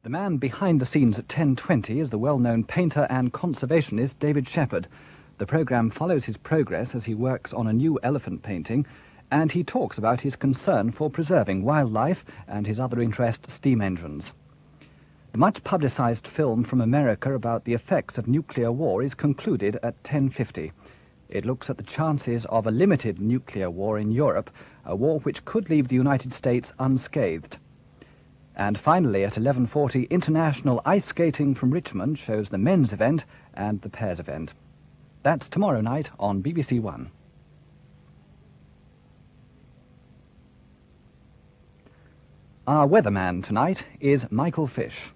The man behind the scenes at 10:20 is the well-known painter and conservationist David Shepherd. The programme follows his progress as he works on a new elephant painting, and he talks about his concern for preserving wildlife and his other interest, steam engines. The much-publicised film from America about the effects of nuclear war is concluded at 10:50. It looks at the chances of a limited nuclear war in Europe, a war which could leave the United States unscathed. And finally, at 11:40, international ice skating from Richmond shows the men's event and the pairs event. That's tomorrow night on BBC1. Our weatherman tonight is Michael Fish.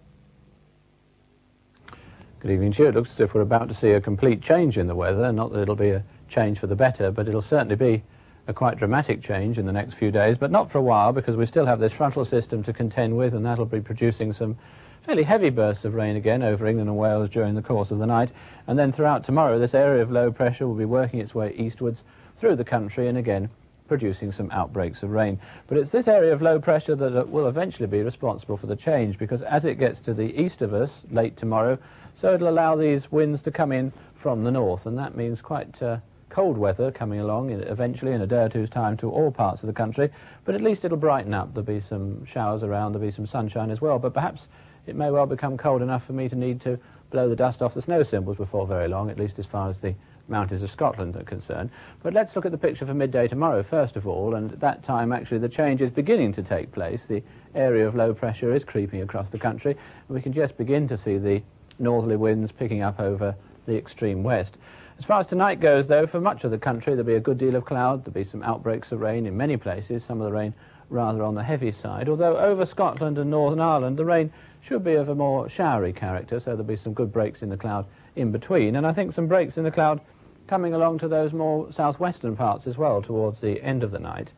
Good evening to you. It looks as if we're about to see a complete change in the weather. Not that it'll be a change for the better, but it'll certainly be a quite dramatic change in the next few days, but not for a while, because we still have this frontal system to contend with, and that'll be producing some fairly heavy bursts of rain again over England and Wales during the course of the night. And then throughout tomorrow, this area of low pressure will be working its way eastwards through the country and again producing some outbreaks of rain. But it's this area of low pressure that will eventually be responsible for the change, because as it gets to the east of us late tomorrow, so it'll allow these winds to come in from the north, and that means quite cold weather coming along eventually in a day or two's time to all parts of the country, but at least it'll brighten up. There'll be some showers around, there'll be some sunshine as well, but perhaps it may well become cold enough for me to need to blow the dust off the snow symbols before very long, at least as far as the mountains of Scotland are concerned. But let's look at the picture for midday tomorrow first of all, and at that time actually the change is beginning to take place. The area of low pressure is creeping across the country, and we can just begin to see the northerly winds picking up over the extreme west. As far as tonight goes, though, for much of the country there'll be a good deal of cloud, there'll be some outbreaks of rain in many places, some of the rain rather on the heavy side, although over Scotland and Northern Ireland the rain should be of a more showery character, so there'll be some good breaks in the cloud in between, and I think some breaks in the cloud coming along to those more southwestern parts as well towards the end of the night.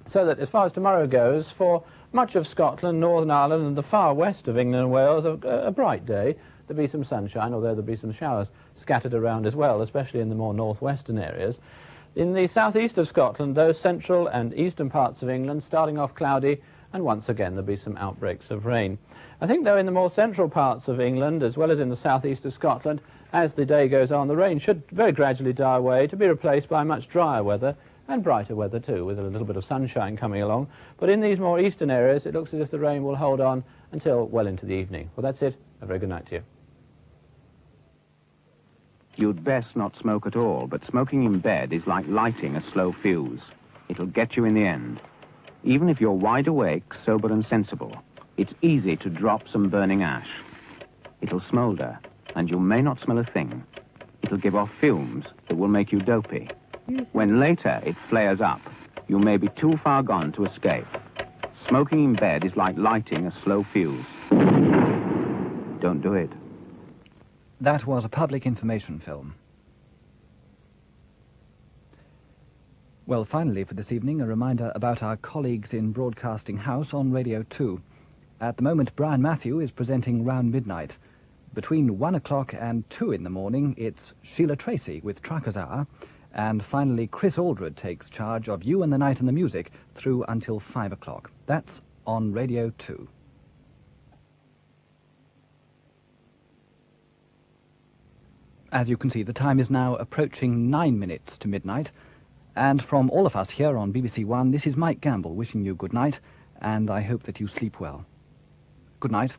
So that as far as tomorrow goes, for much of Scotland, Northern Ireland and the far west of England and Wales, a bright day. There'll be some sunshine, although there'll be some showers scattered around as well, especially in the more northwestern areas. In the southeast of Scotland, those central and eastern parts of England, starting off cloudy, and once again there'll be some outbreaks of rain. I think, though, in the more central parts of England, as well as in the southeast of Scotland, as the day goes on, the rain should very gradually die away to be replaced by much drier weather, and brighter weather too, with a little bit of sunshine coming along. But in these more eastern areas, it looks as if the rain will hold on until well into the evening. Well, that's it. A very good night to you. You'd best not smoke at all, but smoking in bed is like lighting a slow fuse. It'll get you in the end. Even if you're wide awake, sober and sensible, it's easy to drop some burning ash. It'll smoulder, and you may not smell a thing. It'll give off fumes that will make you dopey. When later it flares up, you may be too far gone to escape. Smoking in bed is like lighting a slow fuse. Don't do it. That was a public information film. Well, finally for this evening, a reminder about our colleagues in Broadcasting House on Radio 2. At the moment, Brian Matthew is presenting Round Midnight. Between 1 o'clock and 2 in the morning, it's Sheila Tracy with Trucker's Hour. And finally, Chris Aldred takes charge of You and the Night and the Music through until 5 o'clock. That's on Radio 2. As you can see, the time is now approaching 9 minutes to midnight. And from all of us here on BBC1, this is Mike Gamble wishing you good night, and I hope that you sleep well. Good night.